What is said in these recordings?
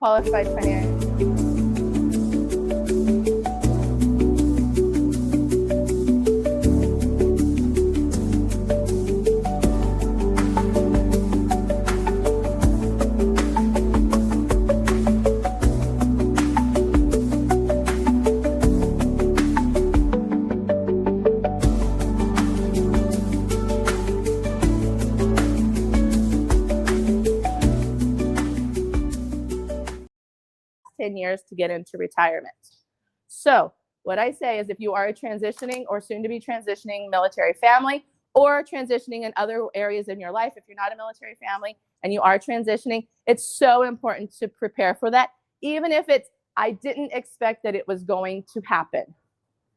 qualified financial. Years to get into retirement. So what I say is if you are a transitioning or soon to be transitioning military family or transitioning in other areas in your life, if you're not a military family and you are transitioning, it's so important to prepare for that, even if it's, I didn't expect that it was going to happen.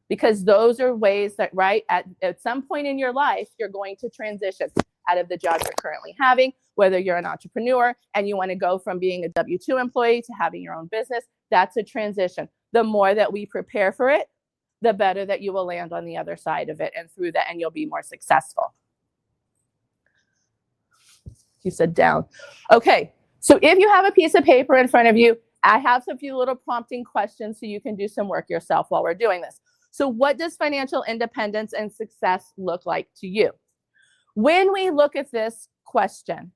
Because those are ways that, right, at some point in your life, you're going to transition out of the job you're currently having, whether you're an entrepreneur and you want to go from being a W-2 employee to having your own business, that's a transition. The more that we prepare for it, the better that you will land on the other side of it and through that, and you'll be more successful. You said down. Okay, so if you have a piece of paper in front of you, I have a few little prompting questions so you can do some work yourself while we're doing this. So what does financial independence and success look like to you? When we look at this question,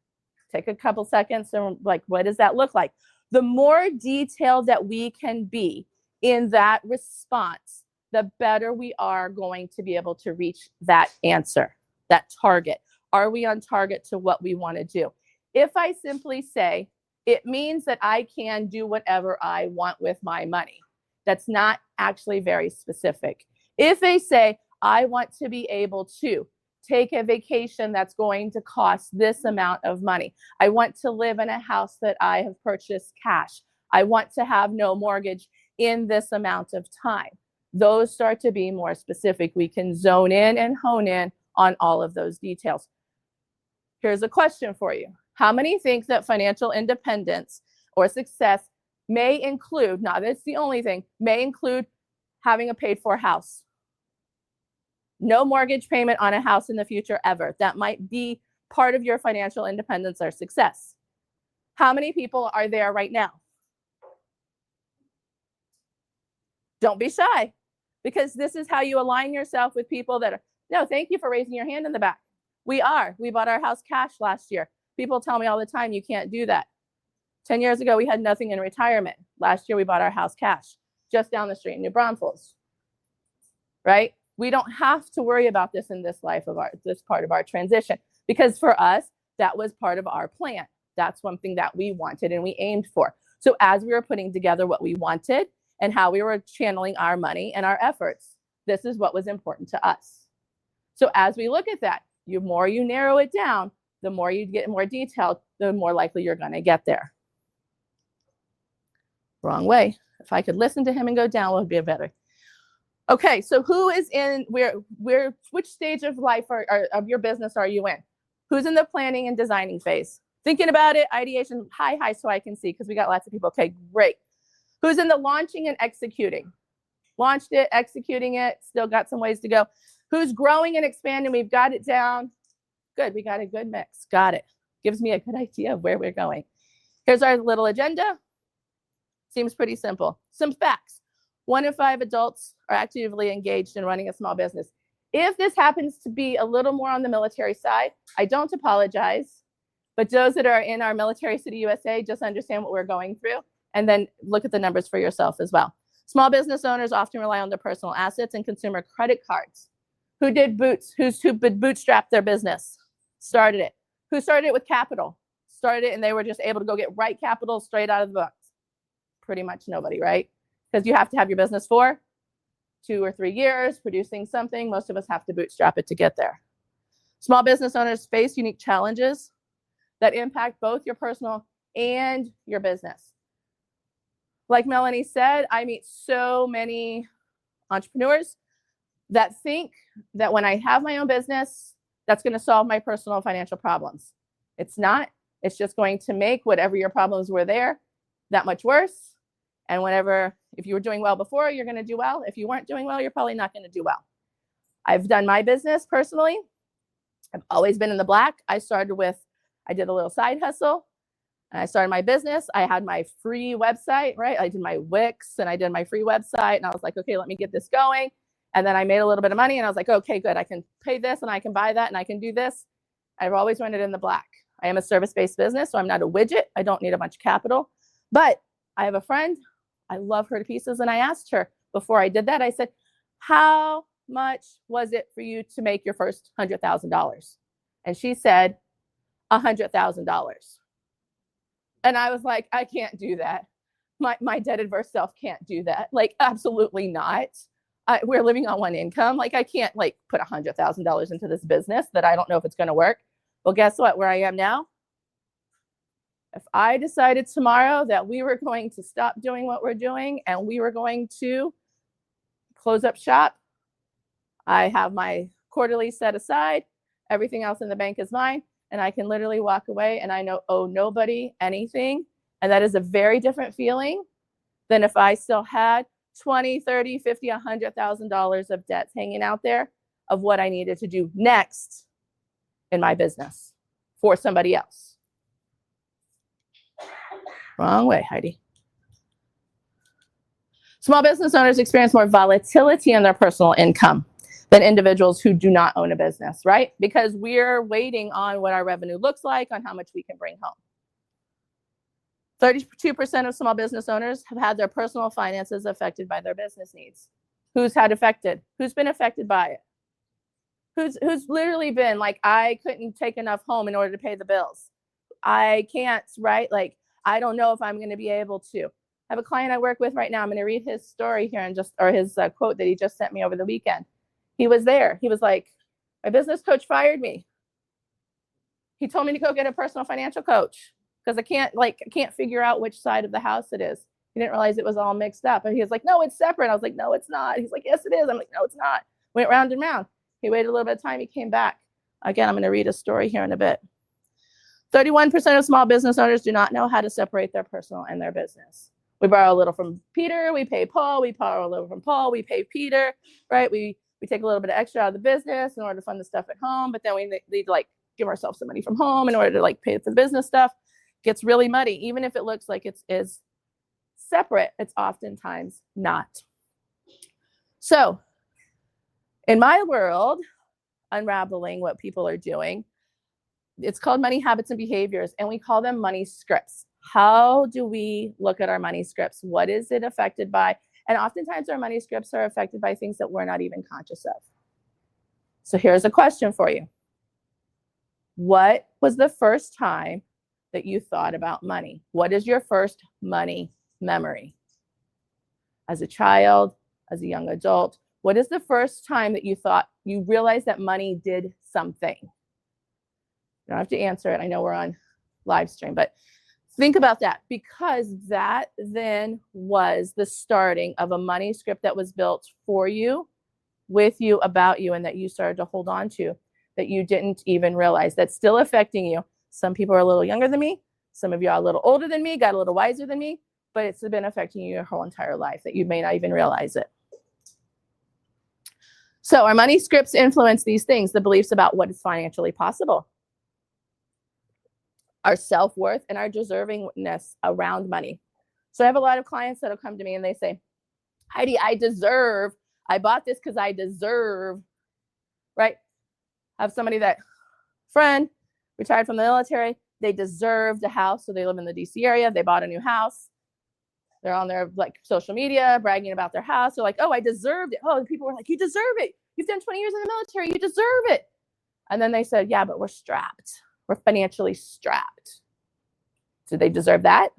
take a couple seconds and like, what does that look like? The more detailed that we can be in that response, the better we are going to be able to reach that answer, that target. Are we on target to what we want to do? If I simply say, it means that I can do whatever I want with my money, that's not actually very specific. If they say, I want to be able to take a vacation that's going to cost this amount of money. I want to live in a house that I have purchased cash. I want to have no mortgage in this amount of time. Those start to be more specific. We can zone in and hone in on all of those details. Here's a question for you. How many think that financial independence or success may include, not that's the only thing, may include having a paid-for house? No mortgage payment on a house in the future ever. That might be part of your financial independence or success. How many people are there right now? Don't be shy, because this is how you align yourself with people that are, no, thank you for raising your hand in the back. We bought our house cash last year. People tell me all the time, you can't do that. 10 years ago, we had nothing in retirement. Last year, we bought our house cash just down the street in New Braunfels, right? We don't have to worry about this in this life of this part of our transition, because for us, that was part of our plan. That's one thing that we wanted and we aimed for. So as we were putting together what we wanted and how we were channeling our money and our efforts, this is what was important to us. So as we look at that, the more you narrow it down, the more you get more detailed, the more likely you're going to get there. Wrong way. If I could listen to him and go down, it would be better. Okay, so who is in, which stage of life of your business are you in? Who's in the planning and designing phase? Thinking about it, ideation, high, so I can see, because we got lots of people. Okay, great. Who's in the launching and executing? Launched it, executing it, still got some ways to go. Who's growing and expanding? We've got it down. Good, we got a good mix. Got it. Gives me a good idea of where we're going. Here's our little agenda. Seems pretty simple. Some facts. 1 in 5 adults are actively engaged in running a small business. If this happens to be a little more on the military side, I don't apologize. But those that are in our Military City USA, just understand what we're going through and then look at the numbers for yourself as well. Small business owners often rely on their personal assets and consumer credit cards. Who did boots? Who bootstrapped their business? Started it. Who started it with capital? Started it and they were just able to go get right capital straight out of the box. Pretty much nobody, right? Because you have to have your business for 2 or 3 years producing something. Most of us have to bootstrap it to get there. Small business owners face unique challenges that impact both your personal and your business. Like Melanie said, I meet so many entrepreneurs that think that when I have my own business, that's going to solve my personal financial problems. It's not. It's just going to make whatever your problems were there that much worse. And if you were doing well before, you're going to do well. If you weren't doing well, you're probably not going to do well. I've done my business personally. I've always been in the black. I did a little side hustle. And I started my business. I had my free website, right? I did my Wix and I did my free website. And I was like, okay, let me get this going. And then I made a little bit of money and I was like, okay, good. I can pay this and I can buy that and I can do this. I've always run it in the black. I am a service-based business, so I'm not a widget. I don't need a bunch of capital. But I have a friend. I love her to pieces. And I asked her before I did that, I said, how much was it for you to make your first $100,000? And she said, $100,000. And I was like, I can't do that. My dead adverse self can't do that. Like, absolutely not. We're living on one income. Like, I can't like put $100,000 into this business that I don't know if it's going to work. Well, guess what? Where I am now, if I decided tomorrow that we were going to stop doing what we're doing and we were going to close up shop, I have my quarterly set aside. Everything else in the bank is mine. And I can literally walk away and I owe nobody anything. And that is a very different feeling than if I still had $20, $30, $50, $100,000 of debts hanging out there of what I needed to do next in my business for somebody else. Wrong way, Heidi. Small business owners experience more volatility in their personal income than individuals who do not own a business, right? Because we're waiting on what our revenue looks like, on how much we can bring home. 32% of small business owners have had their personal finances affected by their business needs. Who's had affected? Who's been affected by it? Who's literally been like, I couldn't take enough home in order to pay the bills. I can't, right? Like, I don't know if I'm going to be able to. I have a client I work with right now. I'm going to read his story here and his quote that he just sent me over the weekend. He was there. He was like, my business coach fired me. He told me to go get a personal financial coach because I can't figure out which side of the house it is. He didn't realize it was all mixed up. And he was like, no, it's separate. I was like, no, it's not. He's like, yes, it is. I'm like, no, it's not. Went round and round. He waited a little bit of time. He came back. Again, I'm going to read a story here in a bit. 31% of small business owners do not know how to separate their personal and their business. We borrow a little from Peter. We pay Paul. We borrow a little from Paul. We pay Peter, right? We take a little bit of extra out of the business in order to fund the stuff at home, but then we need to like give ourselves some money from home in order to like pay for the business stuff. It gets really muddy. Even if it looks like it is separate, it's oftentimes not. So in my world, unraveling what people are doing, it's called money habits and behaviors, and we call them money scripts. How do we look at our money scripts? What is it affected by? And oftentimes our money scripts are affected by things that we're not even conscious of. So here's a question for you. What was the first time that you thought about money? What is your first money memory? As a child, as a young adult, what is the first time that you realized that money did something? You don't have to answer it. I know we're on live stream, but think about that, because that then was the starting of a money script that was built for you, with you, about you, and that you started to hold on to, that you didn't even realize, that's still affecting you. Some people are a little younger than me. Some of you are a little older than me, got a little wiser than me, but it's been affecting you your whole entire life that you may not even realize it. So our money scripts influence these things, the beliefs about what is financially possible, our self-worth, and our deservingness around money. So I have a lot of clients that'll come to me and they say, Heidi, I bought this because I deserve, right? I have somebody friend, retired from the military, they deserved a house. So they live in the DC area. They bought a new house. They're on their like social media bragging about their house. They're like, oh, I deserved it. Oh, and people were like, you deserve it. You've done 20 years in the military. You deserve it. And then they said, yeah, but we're strapped. We're financially strapped. Did they deserve that?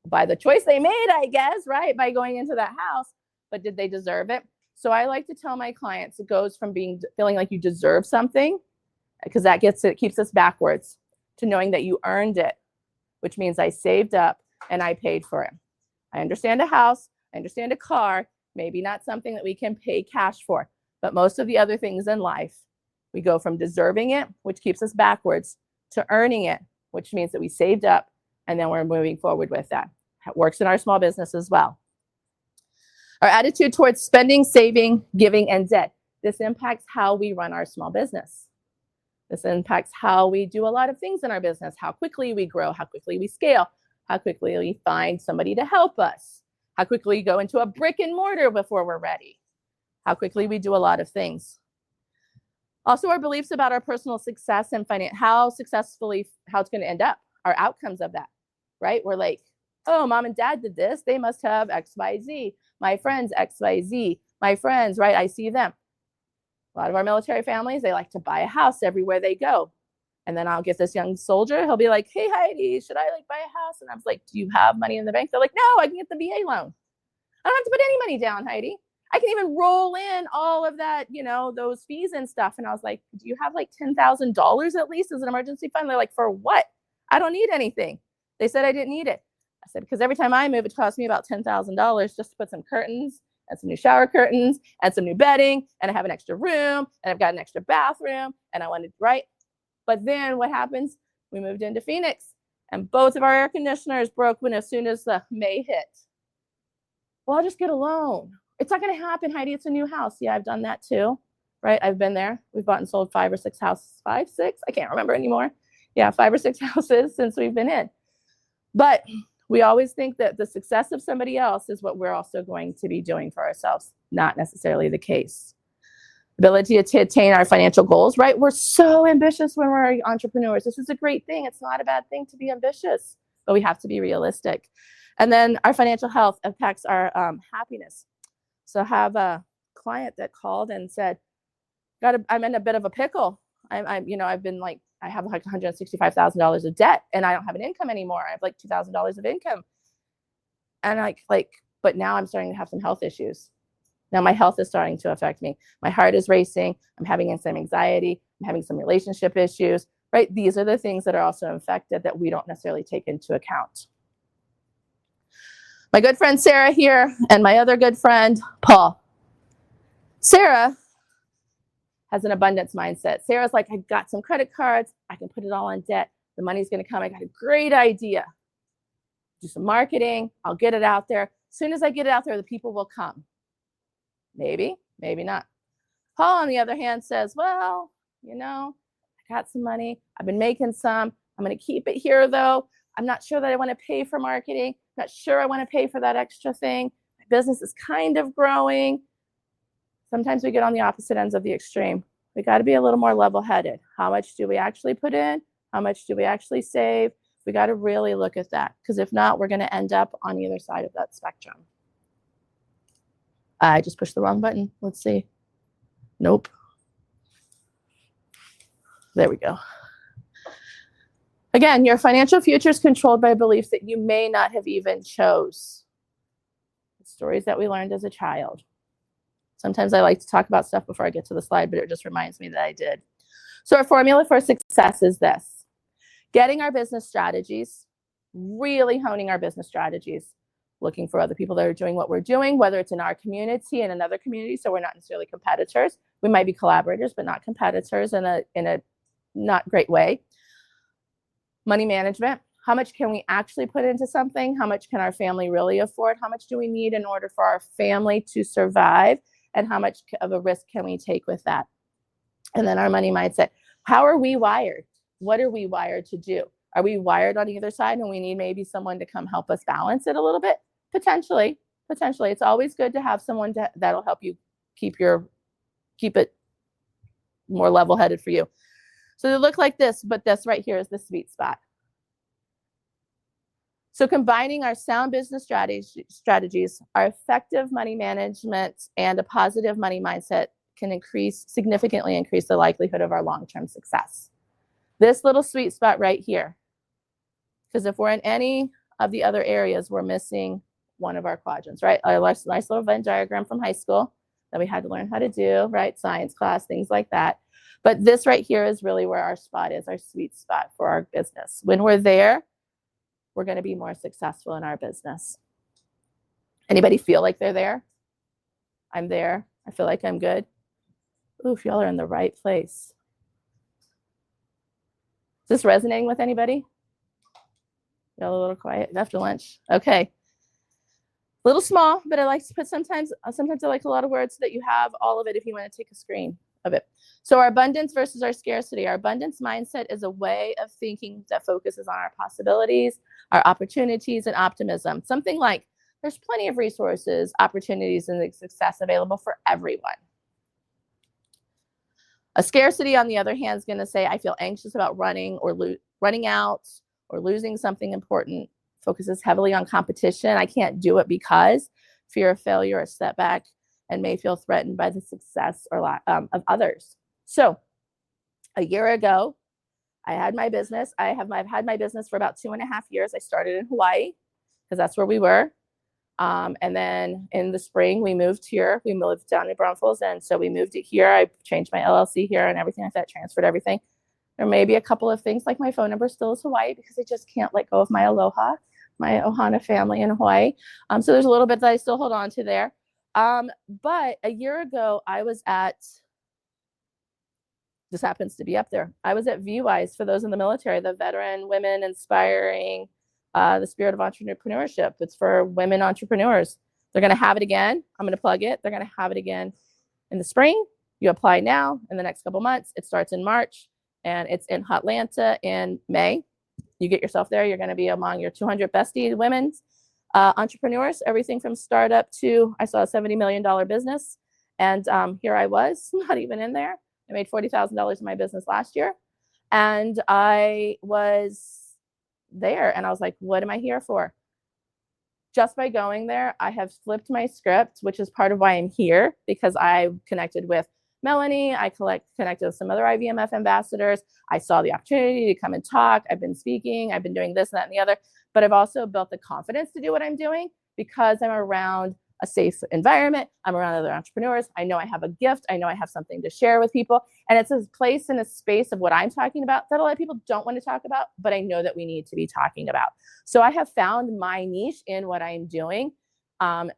By the choice they made, I guess, right? By going into that house. But did they deserve it? So I like to tell my clients, it goes from feeling like you deserve something, because it keeps us backwards, to knowing that you earned it, which means I saved up and I paid for it. I understand a house, I understand a car, maybe not something that we can pay cash for, but most of the other things in life, we go from deserving it, which keeps us backwards, to earning it, which means that we saved up and then we're moving forward with that. It works in our small business as well. Our attitude towards spending, saving, giving, and debt. This impacts how we run our small business. This impacts how we do a lot of things in our business, how quickly we grow, how quickly we scale, how quickly we find somebody to help us, how quickly we go into a brick and mortar before we're ready, how quickly we do a lot of things. Also, our beliefs about our personal success and how it's going to end up, our outcomes of that, right? We're like, oh, mom and dad did this. They must have X, Y, Z. My friends, X, Y, Z. My friends, right? I see them. A lot of our military families, they like to buy a house everywhere they go. And then I'll get this young soldier. He'll be like, hey, Heidi, should I buy a house? And I was like, do you have money in the bank? They're like, no, I can get the VA loan. I don't have to put any money down, Heidi. I can even roll in all of that, those fees and stuff. And I was like, do you have like $10,000 at least as an emergency fund? They're like, for what? I don't need anything. They said I didn't need it. I said, because every time I move, it costs me about $10,000 just to put some curtains and some new shower curtains and some new bedding. And I have an extra room and I've got an extra bathroom and I wanted, right? But then what happens? We moved into Phoenix and both of our air conditioners broke as soon as the May hit. Well, I'll just get a loan. It's not going to happen, Heidi. It's a new house. Yeah, I've done that too, right? I've been there. We've bought and sold 5 or 6 houses. 5, 6? I can't remember anymore. Yeah, 5 or 6 houses since we've been in. But we always think that the success of somebody else is what we're also going to be doing for ourselves. Not necessarily the case. Ability to attain our financial goals, right? We're so ambitious when we're entrepreneurs. This is a great thing. It's not a bad thing to be ambitious, but we have to be realistic. And then our financial health impacts our happiness. So I have a client that called and said, I'm in a bit of a pickle. I've been like, I have like $165,000 of debt and I don't have an income anymore. I have like $2,000 of income. And but now I'm starting to have some health issues. Now my health is starting to affect me. My heart is racing. I'm having some anxiety. I'm having some relationship issues, right? These are the things that are also affected that we don't necessarily take into account. My good friend Sarah here and my other good friend Paul. Sarah has an abundance mindset. Sarah's like, I got some credit cards. I can put it all on debt. The money's going to come. I got a great idea. Do some marketing. I'll get it out there. As soon as I get it out there, the people will come. Maybe, maybe not. Paul, on the other hand, says, well, I got some money. I've been making some. I'm going to keep it here, though. I'm not sure that I want to pay for marketing. Not sure I want to pay for that extra thing. My business is kind of growing. Sometimes we get on the opposite ends of the extreme. We got to be a little more level-headed. How much do we actually put in? How much do we actually save? We got to really look at that, because if not, we're going to end up on either side of that spectrum. I just pushed the wrong button. Let's see. Nope. There we go. Again, your financial future is controlled by beliefs that you may not have even chose. Stories that we learned as a child. Sometimes I like to talk about stuff before I get to the slide, but it just reminds me that I did. So our formula for success is this: getting our business strategies, really honing our business strategies, looking for other people that are doing what we're doing, whether it's in our community and another community, so we're not necessarily competitors. We might be collaborators, but not competitors in a not great way. Money management. How much can we actually put into something? How much can our family really afford? How much do we need in order for our family to survive? And how much of a risk can we take with that? And then our money mindset. How are we wired? What are we wired to do? Are we wired on either side and we need maybe someone to come help us balance it a little bit? Potentially. It's always good to have someone that'll help you keep it more level-headed for you. So they look like this, but this right here is the sweet spot. So combining our sound business strategies, our effective money management, and a positive money mindset can significantly increase the likelihood of our long-term success. This little sweet spot right here, because if we're in any of the other areas, we're missing one of our quadrants, right? Our nice little Venn diagram from high school that we had to learn how to do, right? Science class, things like that. But this right here is really where our spot is, our sweet spot for our business. When we're there, we're going to be more successful in our business. Anybody feel like they're there? I'm there. I feel like I'm good. Oof, y'all are in the right place. Is this resonating with anybody? Y'all a little quiet after lunch? Okay. A little small, but I like to put sometimes I like a lot of words so that you have all of it if you want to take a screen. of it. So our abundance versus our scarcity. Our abundance mindset is a way of thinking that focuses on our possibilities, our opportunities, and optimism. Something like there's plenty of resources, opportunities, and success available for everyone. A scarcity, on the other hand, is going to say, I feel anxious about running out or losing something important. Focuses heavily on competition. I can't do it because fear of failure or setback, and may feel threatened by the success or of others. So a year ago, I had my business. I've had my business for about 2.5 years. I started in Hawaii because that's where we were. And then in the spring, we moved here. We moved down to Braunfels. And so we moved it here. I changed my LLC here and everything like that, transferred everything. There may be a couple of things like my phone number still is Hawaii because I just can't let go of my aloha, my Ohana family in Hawaii. So there's a little bit that I still hold on to there. But a year ago, I was at, this happens to be up there. I was at VWise for those in the military, the Veteran Women Inspiring the Spirit of Entrepreneurship. It's for women entrepreneurs. They're going to have it again. I'm going to plug it. They're going to have it again in the spring. You apply now in the next couple months. It starts in March and it's in Atlanta in May. You get yourself there. You're going to be among your 200 bestie women's entrepreneurs, everything from startup to, I saw a $70 million business. And here I was, not even in there. I made $40,000 in my business last year. And I was there and I was like, what am I here for? Just by going there, I have flipped my script, which is part of why I'm here, because I connected with Melanie. I connected with some other IVMF ambassadors. I saw the opportunity to come and talk. I've been speaking. I've been doing this, that, and the other. But I've also built the confidence to do what I'm doing because I'm around a safe environment. I'm around other entrepreneurs. I know I have a gift. I know I have something to share with people. And it's a place and a space of what I'm talking about that a lot of people don't want to talk about, but I know that we need to be talking about. So I have found my niche in what I'm doing. And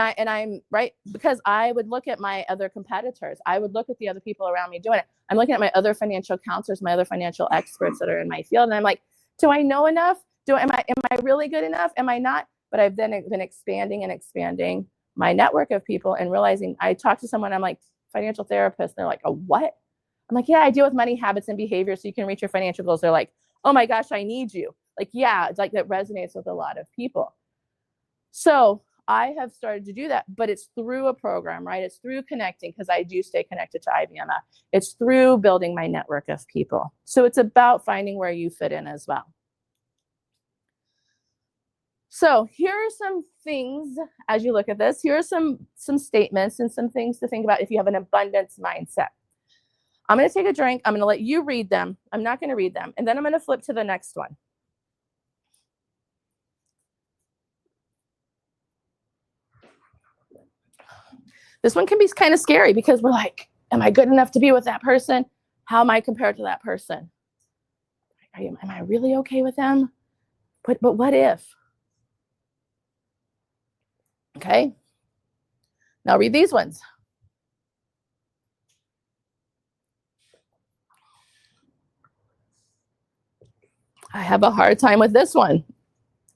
I'm right, because I would look at my other competitors. I would look at the other people around me doing it. I'm looking at my other financial counselors, my other financial experts that are in my field. And I'm like, do I know enough? Am I really good enough? Am I not? But I've then been expanding my network of people and realizing I talked to someone, I'm like, financial therapist. They're like, oh, what? I'm like, yeah, I deal with money habits and behavior so you can reach your financial goals. They're like, oh my gosh, I need you. Like, yeah, it's like that resonates with a lot of people. So I have started to do that, but it's through a program, right? It's through connecting because I do stay connected to IVMF. It's through building my network of people. So it's about finding where you fit in as well. So here are some things as you look at this. Here are some statements and some things to think about if you have an abundance mindset. I'm going to take a drink. I'm going to let you read them. I'm not going to read them. And then I'm going to flip to the next one. This one can be kind of scary because we're like, am I good enough to be with that person? How am I compared to that person? Am I really okay with them? But what if? Okay. Now read these ones. I have a hard time with this one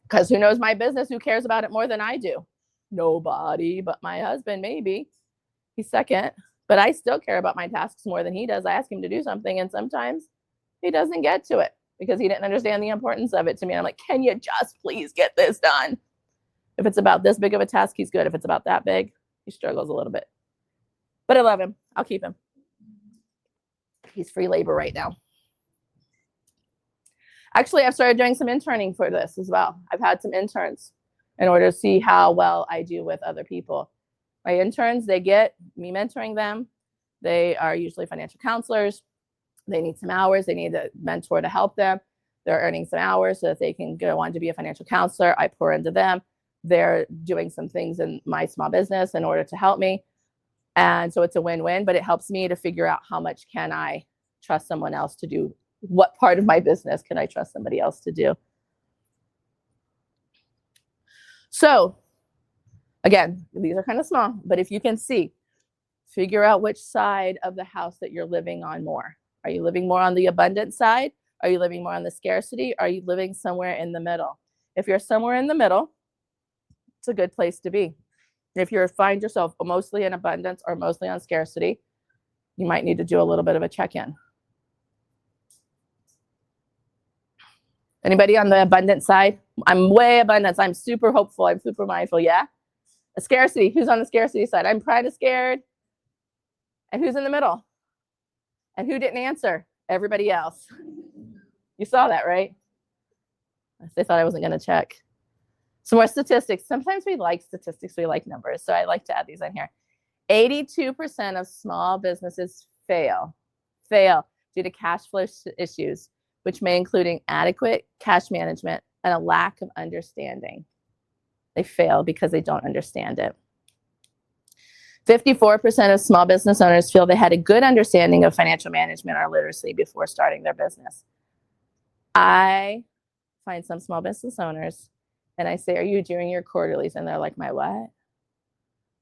because who knows my business? Who cares about it more than I do? Nobody but my husband, maybe. He's second, but I still care about my tasks more than he does. I ask him to do something and sometimes he doesn't get to it because he didn't understand the importance of it to me. And I'm like, can you just please get this done? If it's about this big of a task, he's good. If it's about that big, he struggles a little bit. But I love him. I'll keep him. He's free labor right now. Actually, I've started doing some interning for this as well. I've had some interns in order to see how well I do with other people. My interns, they get me mentoring them. They are usually financial counselors. They need some hours. They need a mentor to help them. They're earning some hours so that they can go on to be a financial counselor. I pour into them. They're doing some things in my small business in order to help me. And so it's a win-win, but it helps me to figure out how much can I trust someone else to do. What part of my business can I trust somebody else to do? So again, these are kind of small, but if you can see, figure out which side of the house that you're living on more. Are you living more on the abundance side? Are you living more on the scarcity? Are you living somewhere in the middle? If you're somewhere in the middle, it's a good place to be. If you find yourself mostly in abundance or mostly on scarcity, You might need to do a little bit of a check-in. Anybody on the abundance side? I'm way abundance. I'm super hopeful. I'm super mindful. Yeah. A scarcity. Who's on the scarcity side? I'm kind of scared. And who's in the middle? And who didn't answer? Everybody else. You saw that, right? They thought I wasn't going to check. Some more statistics. Sometimes we like statistics. We like numbers. So I like to add these in here. 82% of small businesses fail due to cash flow issues, which may include inadequate cash management and a lack of understanding. They fail because they don't understand it. 54% of small business owners feel they had a good understanding of financial management or literacy before starting their business. I find some small business owners and I say, are you doing your quarterlies? And they're like, my what?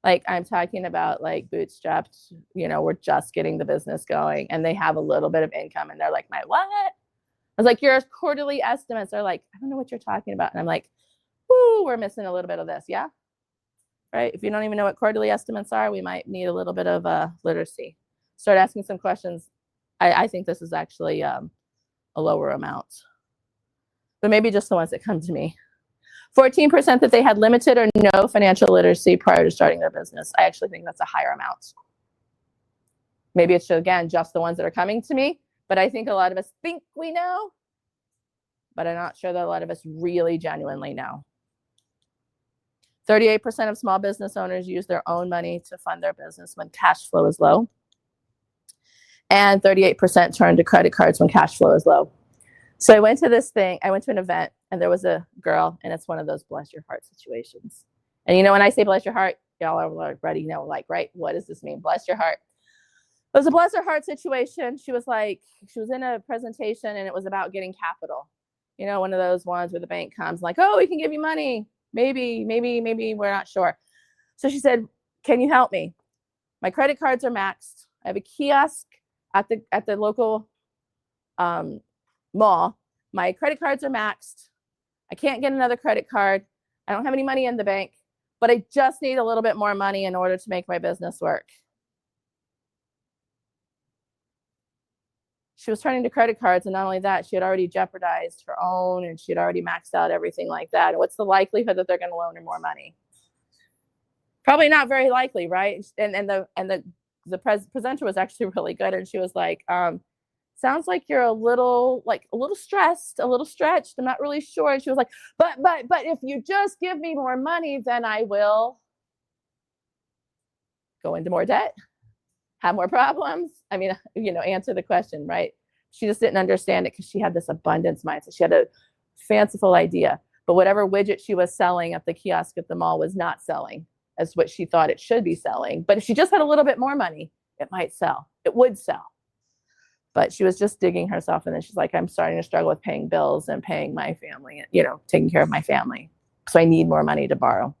Like, I'm talking about like bootstrapped, we're just getting the business going and they have a little bit of income and they're like, my what? I was like, your quarterly estimates are like, I don't know what you're talking about. And I'm like, whoo, we're missing a little bit of this. Yeah. Right. If you don't even know what quarterly estimates are, we might need a little bit of literacy. Start asking some questions. I think this is actually a lower amount, but maybe just the ones that come to me. 14% that they had limited or no financial literacy prior to starting their business. I actually think that's a higher amount. Maybe it's, again, just the ones that are coming to me, but I think a lot of us think we know, but I'm not sure that a lot of us really genuinely know. 38% of small business owners use their own money to fund their business when cash flow is low. And 38% turn to credit cards when cash flow is low. So I went to an event, and there was a girl, and it's one of those bless your heart situations. And when I say bless your heart, y'all are already know, like, right, what does this mean? Bless your heart. It was a bless her heart situation. She was in a presentation, and it was about getting capital. One of those ones where the bank comes like, oh, we can give you money. Maybe, we're not sure. So she said, can you help me? My credit cards are maxed. I have a kiosk at the local mall. My credit cards are maxed. I can't get another credit card. I don't have any money in the bank, but I just need a little bit more money in order to make my business work. She was turning to credit cards, and not only that, she had already jeopardized her own, and she had already maxed out everything like that. And what's the likelihood that they're going to loan her more money? Probably not very likely, right? And the presenter was actually really good, and she was like, sounds like you're a little stressed, a little stretched. I'm not really sure. And she was like, but if you just give me more money, then I will go into more debt, have more problems. I mean, answer the question, right? She just didn't understand it because she had this abundance mindset. She had a fanciful idea, but whatever widget she was selling at the kiosk at the mall was not selling as what she thought it should be selling. But if she just had a little bit more money, it might sell. It would sell. But she was just digging herself. And then she's like, I'm starting to struggle with paying bills and paying my family, taking care of my family. So I need more money to borrow.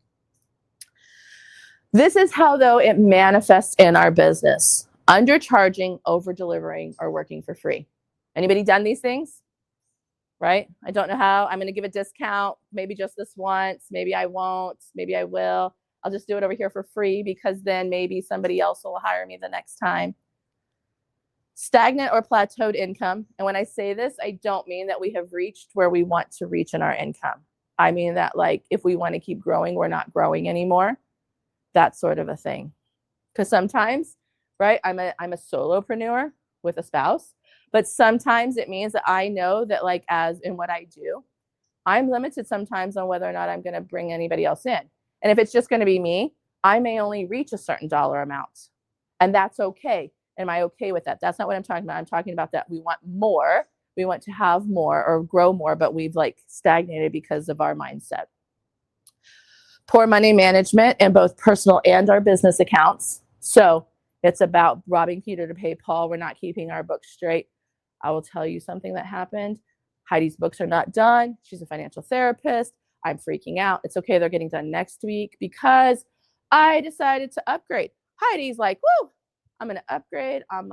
This is how, though, it manifests in our business. Undercharging, over-delivering, or working for free. Anybody done these things? Right? I don't know how. I'm going to give a discount, maybe just this once. Maybe I won't. Maybe I will. I'll just do it over here for free because then maybe somebody else will hire me the next time. Stagnant or plateaued income. And when I say this, I don't mean that we have reached where we want to reach in our income. I mean that, like, if we want to keep growing, we're not growing anymore. That sort of a thing. Because sometimes, right, I'm a solopreneur with a spouse, but sometimes it means that I know that, like, as in what I do, I'm limited sometimes on whether or not I'm going to bring anybody else in. And if it's just going to be me, I may only reach a certain dollar amount. And that's okay. Am I okay with that? That's not what I'm talking about. I'm talking about that we want more. We want to have more or grow more, but we've stagnated because of our mindset. Poor money management in both personal and our business accounts. So it's about robbing Peter to pay Paul. We're not keeping our books straight. I will tell you something that happened. Heidi's books are not done. She's a financial therapist. I'm freaking out. It's okay. They're getting done next week because I decided to upgrade. Heidi's like, woo, I'm going to upgrade on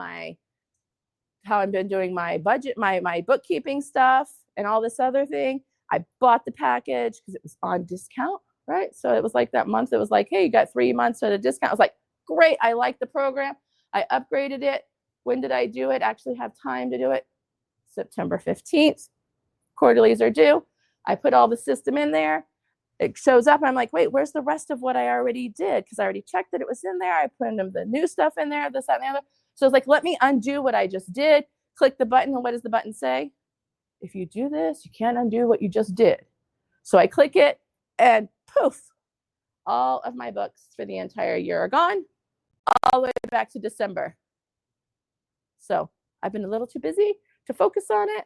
how I've been doing my budget, my bookkeeping stuff and all this other thing. I bought the package because it was on discount, right? So it was like that month. It was like, hey, you got 3 months at a discount. I was like, great. I like the program. I upgraded it. When did I do it? Actually have time to do it? September 15th. Quarterlies are due. I put all the system in there. It shows up. And I'm like, wait, where's the rest of what I already did? Because I already checked that it was in there. I put in the new stuff in there, this, that, and the other. So it's like, let me undo what I just did. Click the button. And what does the button say? If you do this, you can't undo what you just did. So I click it and poof, all of my books for the entire year are gone, all the way back to December. So I've been a little too busy to focus on it.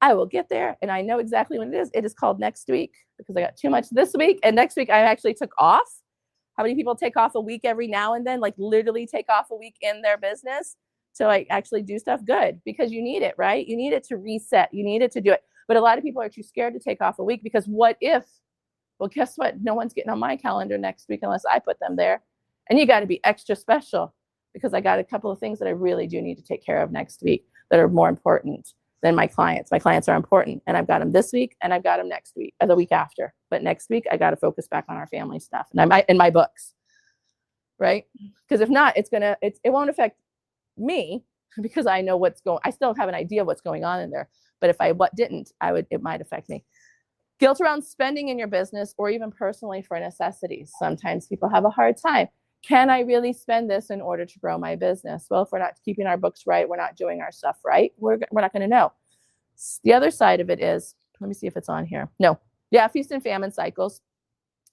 I will get there, and I know exactly when it is. It is called next week because I got too much this week, and next week I actually took off. How many people take off a week every now and then, like literally take off a week in their business to like actually do stuff? Good, because you need it, right? You need it to reset. You need it to do it. But a lot of people are too scared to take off a week because what if? Well, guess what? No one's getting on my calendar next week unless I put them there. And you got to be extra special because I got a couple of things that I really do need to take care of next week that are more important than my clients. My clients are important, and I've got them this week, and I've got them next week, or the week after. But next week, I got to focus back on our family stuff, and I might in my books, right? Because if not, it won't affect me because I know what's going. I still have an idea of what's going on in there. But if I didn't, it might affect me. Guilt around spending in your business or even personally for necessities. Sometimes people have a hard time. Can I really spend this in order to grow my business? Well, if we're not keeping our books right, we're not doing our stuff right, we're not going to know. The other side of it is, let me see if it's on here. No. Yeah, feast and famine cycles.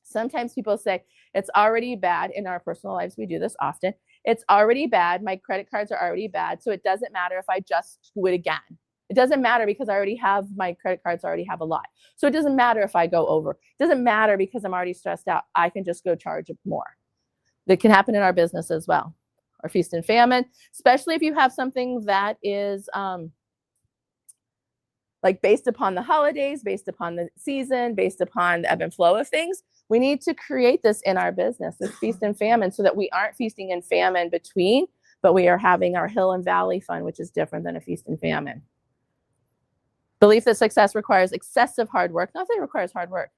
Sometimes people say, it's already bad. In our personal lives, we do this often. It's already bad. My credit cards are already bad. So it doesn't matter if I just do it again. It doesn't matter because I already have my credit cards already have a lot. So it doesn't matter if I go over. It doesn't matter because I'm already stressed out. I can just go charge more. That can happen in our business as well. Or feast and famine, especially if you have something that is like based upon the holidays, based upon the season, based upon the ebb and flow of things. We need to create this in our business, this feast and famine, so that we aren't feasting and famine between, but we are having our hill and valley fun, which is different than a feast and famine. Belief that success requires excessive hard work. Not that it requires hard work.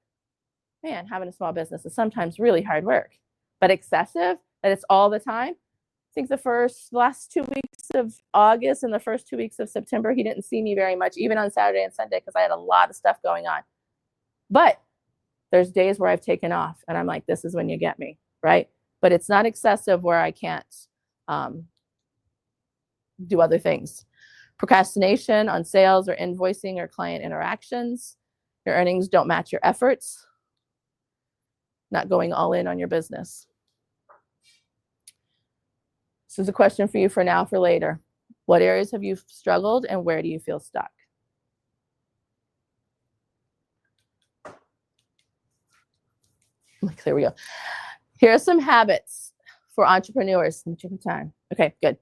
Man, having a small business is sometimes really hard work. But excessive, that it's all the time. I think the last 2 weeks of August and the first 2 weeks of September, he didn't see me very much, even on Saturday and Sunday, because I had a lot of stuff going on. But there's days where I've taken off, and I'm like, this is when you get me, right? But it's not excessive where I can't do other things. Procrastination on sales or invoicing or client interactions. Your earnings don't match your efforts. Not going all in on your business. This is a question for you for now, for later. What areas have you struggled and where do you feel stuck? There we go. Here are some habits for entrepreneurs. Let me check the time. Okay, good.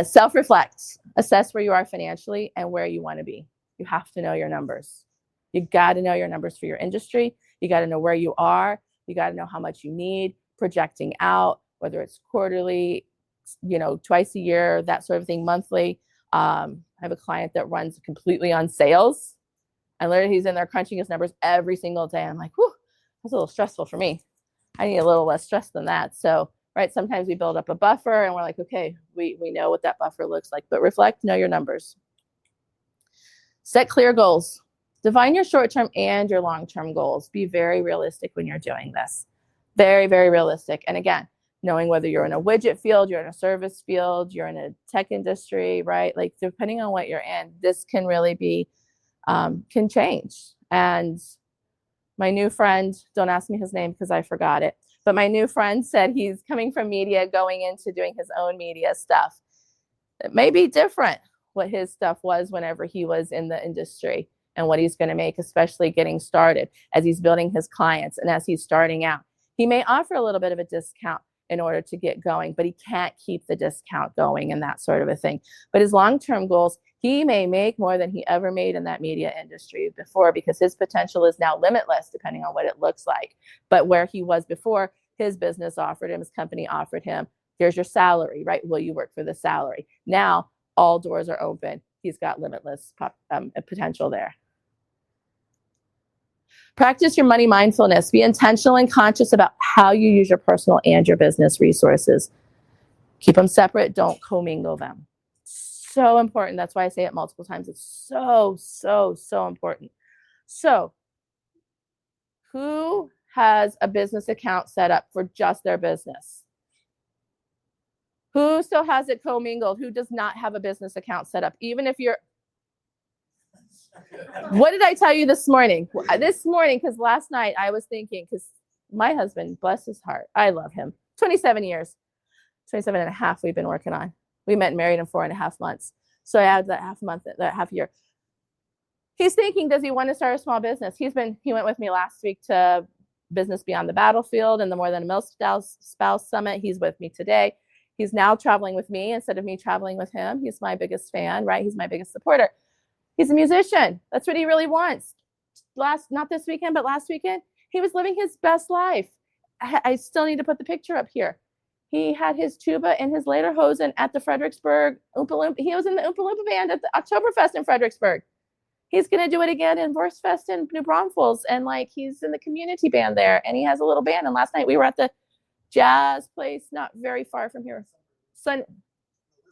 Self-reflect. Assess where you are financially and where you want to be. You have to know your numbers. You got to know your numbers for your industry. You got to know where you are. You got to know how much you need, projecting out, whether it's quarterly, twice a year, that sort of thing, monthly. I have a client that runs completely on sales. And literally he's in there crunching his numbers every single day. I'm like, whew, that's a little stressful for me. I need a little less stress than that. So, right, sometimes we build up a buffer and we're like, okay, we know what that buffer looks like. But reflect, know your numbers. Set clear goals. Define your short-term and your long-term goals. Be very realistic when you're doing this. Very, very realistic. And again, knowing whether you're in a widget field, you're in a service field, you're in a tech industry, right? Like depending on what you're in, this can really be, can change. And my new friend, don't ask me his name because I forgot it, but my new friend said he's coming from media, going into doing his own media stuff. It may be different what his stuff was whenever he was in the industry and what he's going to make, especially getting started as he's building his clients and as he's starting out. He may offer a little bit of a discount in order to get going, but he can't keep the discount going and that sort of a thing. But his long-term goals, he may make more than he ever made in that media industry before because his potential is now limitless depending on what it looks like. But where he was before, his business offered him, his company offered him, here's your salary, right? Will you work for the salary? Now all doors are open. He's got limitless potential there. Practice your money mindfulness. Be intentional and conscious about how you use your personal and your business resources. Keep them separate. Don't commingle them. So important. That's why I say it multiple times. It's so, so, so important. So who has a business account set up for just their business? Who still has it commingled? Who does not have a business account set up? Even if you're, what did I tell you this morning? This morning, because last night I was thinking, because my husband, bless his heart, I love him. 27 years, 27 and a half we've been working on. We met and married in 4.5 months. So I had that half year. He's thinking, does he want to start a small business? He went with me last week to Business Beyond the Battlefield and the More Than a Millennial Summit. He's with me today. He's now traveling with me instead of me traveling with him. He's my biggest fan, right? He's my biggest supporter. He's a musician. That's what he really wants. Not this weekend, but last weekend, he was living his best life. I still need to put the picture up here. He had his tuba and his lederhosen at the Fredericksburg Oompa Loompa. He was in the Oompa Loompa band at the Oktoberfest in Fredericksburg. He's going to do it again in VSource in New Braunfels. And like, he's in the community band there and he has a little band. And last night we were at the jazz place, not very far from here.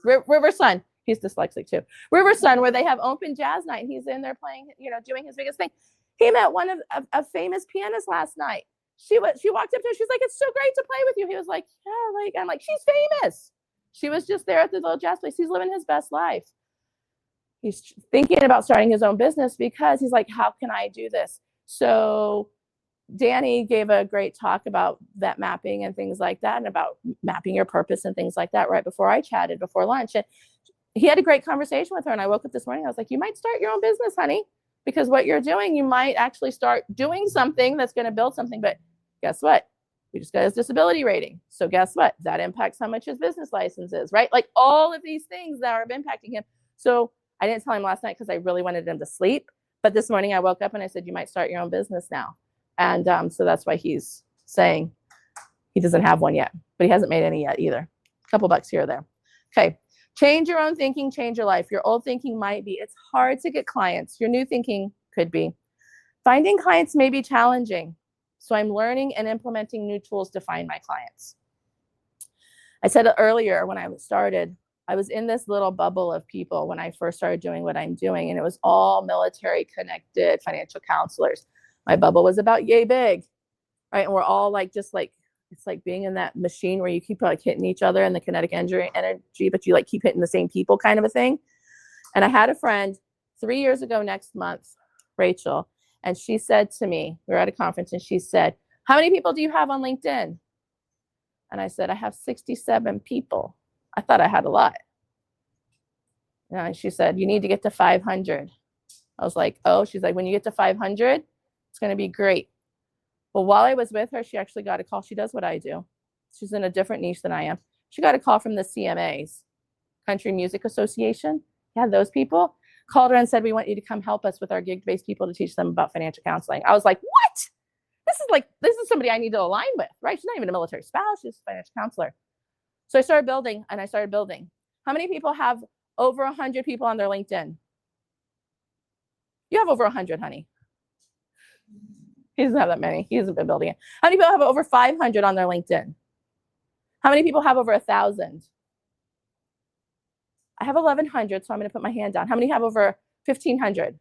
River Sun. He's dyslexic too. River Sun, where they have open jazz night. And he's in there playing, doing his biggest thing. He met one of a famous pianist last night. She walked up to him. She's like, it's so great to play with you. He was like, yeah, I'm like, she's famous. She was just there at the little jazz place. He's living his best life. He's thinking about starting his own business because he's like, how can I do this? So Danny gave a great talk about that mapping and things like that, and about mapping your purpose and things like that right before I chatted before lunch. And he had a great conversation with her. And I woke up this morning. I was like, you might start your own business, honey, because what you're doing, you might actually start doing something that's going to build something. But guess what? We just got his disability rating. So guess what? That impacts how much his business license is, right? Like all of these things that are impacting him. So I didn't tell him last night because I really wanted him to sleep. But this morning I woke up and I said, you might start your own business now. And so that's why he's saying he doesn't have one yet, but he hasn't made any yet either. A couple bucks here or there. Okay. Change your own thinking, change your life. Your old thinking might be, it's hard to get clients. Your new thinking could be. Finding clients may be challenging. So I'm learning and implementing new tools to find my clients. I said it earlier when I started, I was in this little bubble of people when I first started doing what I'm doing, and it was all military connected financial counselors. My bubble was about yay big, right? And we're all like, just like, it's like being in that machine where you keep like hitting each other and the kinetic energy, but you like keep hitting the same people kind of a thing. And I had a friend 3 years ago next month, Rachel, and she said to me, we were at a conference, and she said, how many people do you have on LinkedIn? And I said, I have 67 people. I thought I had a lot. And she said, you need to get to 500. I was like, oh, she's like, when you get to 500, it's going to be great. Well, while I was with her, she actually got a call. She does what I do. She's in a different niche than I am. She got a call from the CMAs, Country Music Association. Yeah, those people called her and said, we want you to come help us with our gig-based people to teach them about financial counseling. I was like, what? This is somebody I need to align with, right? She's not even a military spouse. She's a financial counselor. So I started building. How many people have over 100 people on their LinkedIn? You have over 100, honey. He doesn't have that many. He hasn't been building it. How many people have over 500 on their LinkedIn? How many people have over 1,000? I have 1,100, so I'm going to put my hand down. How many have over 1,500?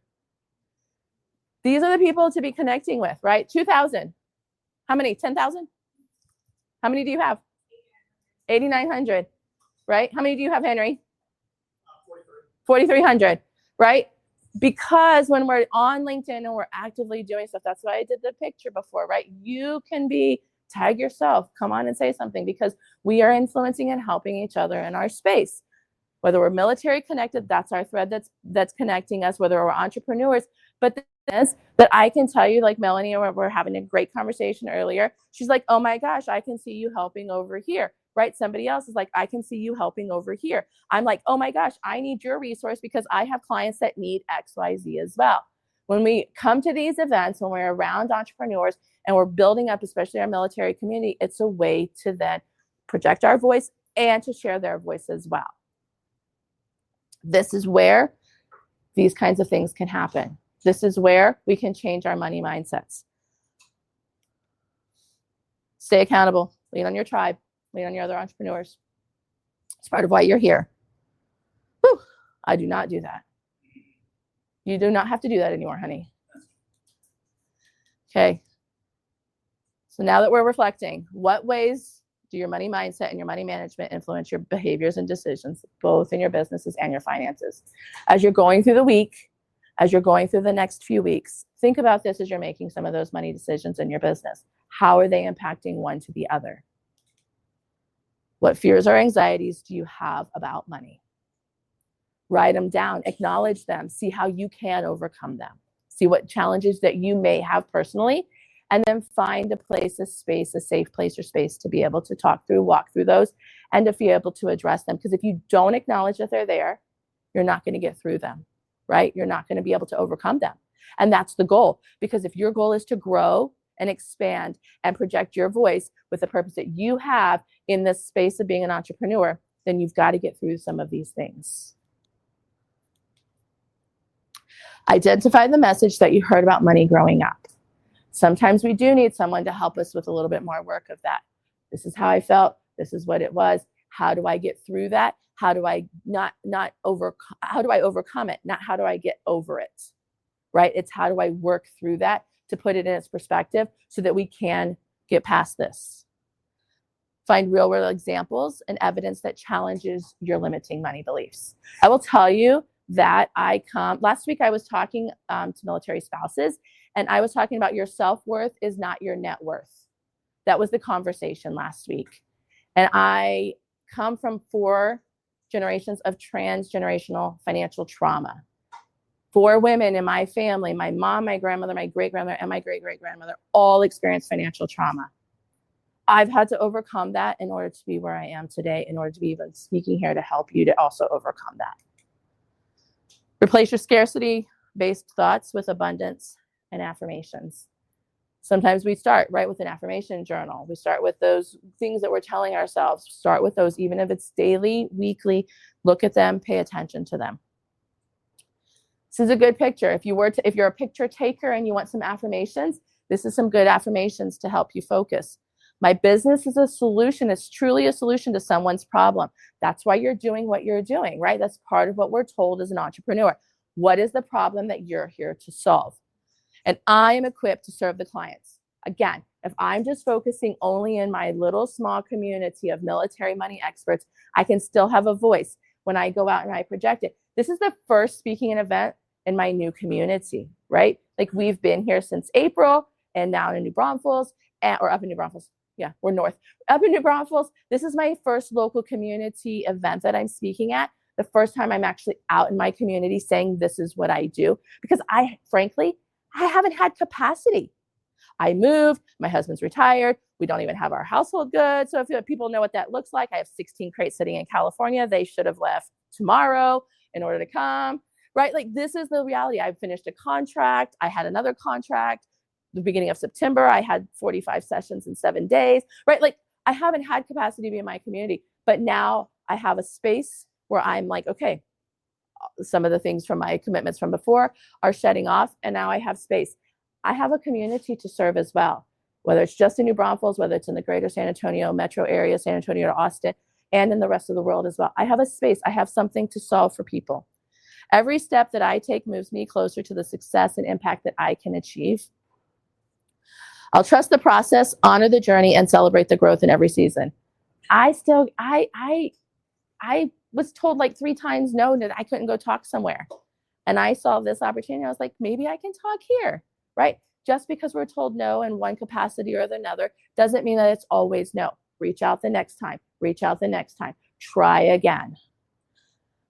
These are the people to be connecting with, right? 2,000. How many? 10,000? How many do you have? 8,900, right? How many do you have, Henry? 4,300, right? Because when we're on LinkedIn and we're actively doing stuff, that's why I did the picture before, right? You can tag yourself, come on and say something, because we are influencing and helping each other in our space. Whether we're military connected, that's our thread that's connecting us, whether we're entrepreneurs. But the thing is that I can tell you, like Melanie, we're having a great conversation earlier. She's like, oh my gosh, I can see you helping over here, right? Somebody else is like, I can see you helping over here. I'm like, oh my gosh, I need your resource because I have clients that need X, Y, Z as well. When we come to these events, when we're around entrepreneurs and we're building up, especially our military community, it's a way to then project our voice and to share their voice as well. This is where these kinds of things can happen. This is where we can change our money mindsets. Stay accountable. Lean on your tribe. Lean on your other entrepreneurs. It's part of why you're here. Whew, I do not do that. You do not have to do that anymore, honey. Okay. So now that we're reflecting, what ways do your money mindset and your money management influence your behaviors and decisions, both in your businesses and your finances? As you're going through the week, as you're going through the next few weeks, think about this as you're making some of those money decisions in your business. How are they impacting one to the other? What fears or anxieties do you have about money? Write them down, acknowledge them, see how you can overcome them. See what challenges that you may have personally, and then find a place, a space, a safe place or space to be able to talk through, walk through those, and to be able to address them. Because if you don't acknowledge that they're there, you're not going to get through them, right? You're not going to be able to overcome them. And that's the goal. Because if your goal is to grow and expand and project your voice with the purpose that you have in this space of being an entrepreneur, then you've got to get through some of these things. Identify the message that you heard about money growing up. Sometimes we do need someone to help us with a little bit more work of that. This is how I felt. This is what it was. How do I get through that? How do I how do I overcome it? Not how do I get over it, right? It's how do I work through that to put it in its perspective so that we can get past this. Find real world examples and evidence that challenges your limiting money beliefs. I will tell you that last week I was talking to military spouses, and I was talking about your self-worth is not your net worth. That was the conversation last week. And I come from 4 generations of transgenerational financial trauma. 4 women in my family, my mom, my grandmother, my great-grandmother, and my great-great-grandmother all experienced financial trauma. I've had to overcome that in order to be where I am today, in order to be even speaking here to help you to also overcome that. Replace your scarcity-based thoughts with abundance and affirmations. Sometimes we start right with an affirmation journal. We start with those things that we're telling ourselves. Start with those, even if it's daily, weekly. Look at them, pay attention to them. This is a good picture. If you're a picture taker and you want some affirmations, this is some good affirmations to help you focus. My business is a solution. It's truly a solution to someone's problem. That's why you're doing what you're doing, right? That's part of what we're told as an entrepreneur. What is the problem that you're here to solve? And I am equipped to serve the clients. Again, if I'm just focusing only in my little small community of military money experts, I can still have a voice when I go out and I project it. This is the first speaking event in my new community, right? Like we've been here since April and now in New Braunfels, or up in New Braunfels. Yeah, we're north. Up in New Braunfels, this is my first local community event that I'm speaking at. The first time I'm actually out in my community saying this is what I do. Because frankly, I haven't had capacity. I moved, my husband's retired, we don't even have our household goods. So if people know what that looks like, I have 16 crates sitting in California. They should have left tomorrow in order to come, right? Like this is the reality. I've finished a contract. I had another contract. The beginning of September, I had 45 sessions in 7 days, right? Like I haven't had capacity to be in my community, but now I have a space where I'm like, okay, some of the things from my commitments from before are shedding off, and now I have space. I have a community to serve as well, whether it's just in New Braunfels, whether it's in the greater San Antonio metro area, San Antonio to Austin, and in the rest of the world as well. I have a space. I have something to solve for people. Every step that I take moves me closer to the success and impact that I can achieve. I'll trust the process, honor the journey, and celebrate the growth in every season. I was told like 3 times no that I couldn't go talk somewhere. And I saw this opportunity. I was like, maybe I can talk here, right? Just because we're told no in one capacity or another doesn't mean that it's always no. Reach out the next time. Reach out the next time. Try again.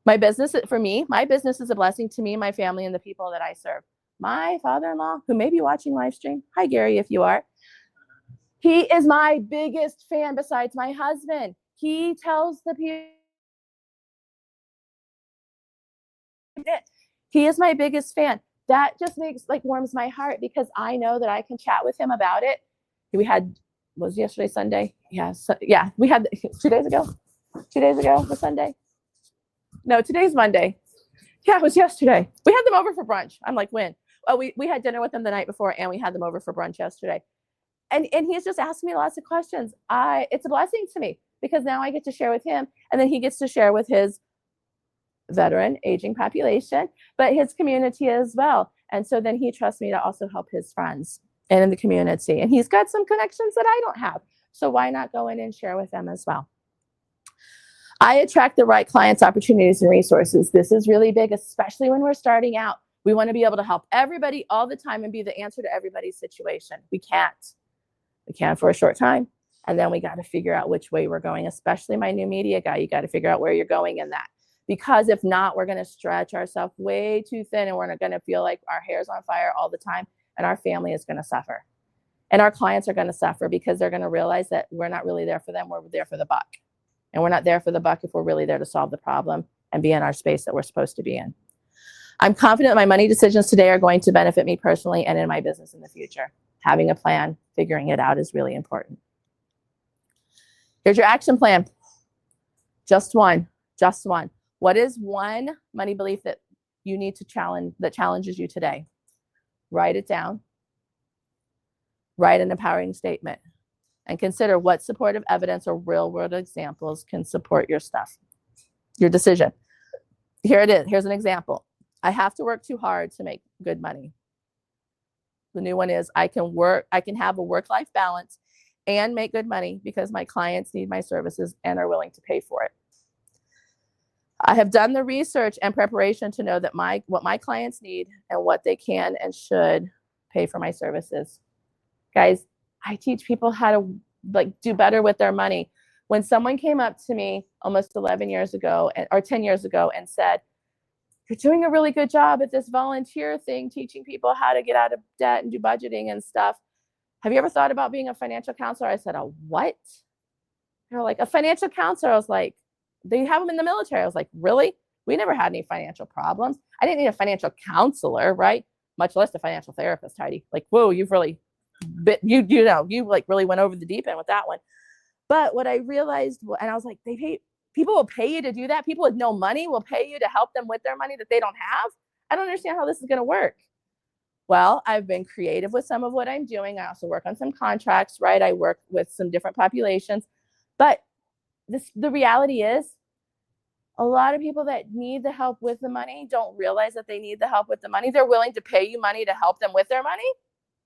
My business is a blessing to me, my family, and the people that I serve. My father-in-law, who may be watching live stream, hi Gary, if you are, he is my biggest fan besides my husband. He tells the people, he is my biggest fan. That just warms my heart because I know that I can chat with him about it. Was yesterday Sunday? Yeah, we had 2 days ago. 2 days ago was Sunday. No, today's Monday. Yeah, it was yesterday. We had them over for brunch. I'm like, when? Oh, we had dinner with them the night before, and we had them over for brunch yesterday. And he's just asking me lots of questions. It's a blessing to me because now I get to share with him, and then he gets to share with his veteran aging population, but his community as well. And so then he trusts me to also help his friends and in the community. And he's got some connections that I don't have. So why not go in and share with them as well? I attract the right clients, opportunities, and resources. This is really big, especially when we're starting out. We want to be able to help everybody all the time and be the answer to everybody's situation. We can't. We can for a short time. And then we got to figure out which way we're going, especially my new media guy. You got to figure out where you're going in that. Because if not, we're going to stretch ourselves way too thin, and we're not going to feel like our hair's on fire all the time, and our family is going to suffer. And our clients are going to suffer because they're going to realize that we're not really there for them. We're there for the buck. And we're not there for the buck if we're really there to solve the problem and be in our space that we're supposed to be in. I'm confident my money decisions today are going to benefit me personally and in my business in the future. Having a plan, figuring it out is really important. Here's your action plan. Just one. What is one money belief that you need to challenge, that challenges you today? Write it down. Write an empowering statement. And consider what supportive evidence or real-world examples can support your stuff, your decision. Here it is. Here's an example. I have to work too hard to make good money. The new one is I can have a work-life balance and make good money because my clients need my services and are willing to pay for it. I have done the research and preparation to know that what my clients need and what they can and should pay for my services. Guys, I teach people how to do better with their money. When someone came up to me almost 11 years ago or 10 years ago and said, "You're doing a really good job at this volunteer thing, teaching people how to get out of debt and do budgeting and stuff. Have you ever thought about being a financial counselor?" I said, "A what?" They're like, "A financial counselor." I was like, "They have them in the military." I was like, "Really? We never had any financial problems. I didn't need a financial counselor, right? Much less a financial therapist, Heidi. Like, whoa, you've really you really went over the deep end with that one." But what I realized, and I was like, people will pay you to do that. People with no money will pay you to help them with their money that they don't have. I don't understand how this is going to work. Well, I've been creative with some of what I'm doing. I also work on some contracts, right? I work with some different populations. But the reality is, a lot of people that need the help with the money don't realize that they need the help with the money. They're willing to pay you money to help them with their money.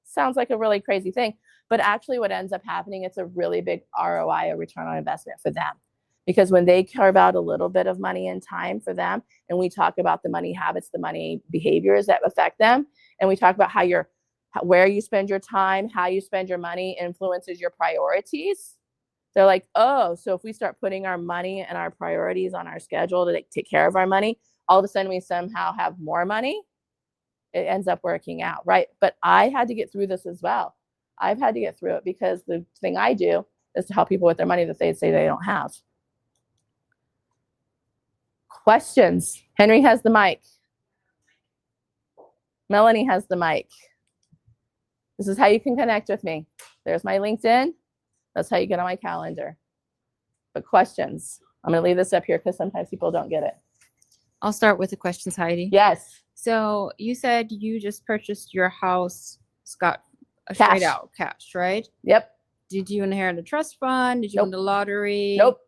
Sounds like a really crazy thing. But actually what ends up happening, it's a really big ROI, a return on investment for them. Because when they carve out a little bit of money and time for them, and we talk about the money habits, the money behaviors that affect them, and we talk about where you spend your time, how you spend your money influences your priorities. They're like, oh, so if we start putting our money and our priorities on our schedule to take care of our money, all of a sudden we somehow have more money. It ends up working out, right? But I had to get through this as well. I've had to get through it because the thing I do is to help people with their money that they say they don't have. Questions? Henry has the mic. Melanie has the mic. This is how you can connect with me. There's my LinkedIn. That's how you get on my calendar. But questions? I'm going to leave this up here because sometimes people don't get it. I'll start with the questions, Heidi. Yes. So you said you just purchased your house, Scott, Cash. straight out cash, right? Yep. Did you inherit a trust fund? Did you win the lottery? Nope.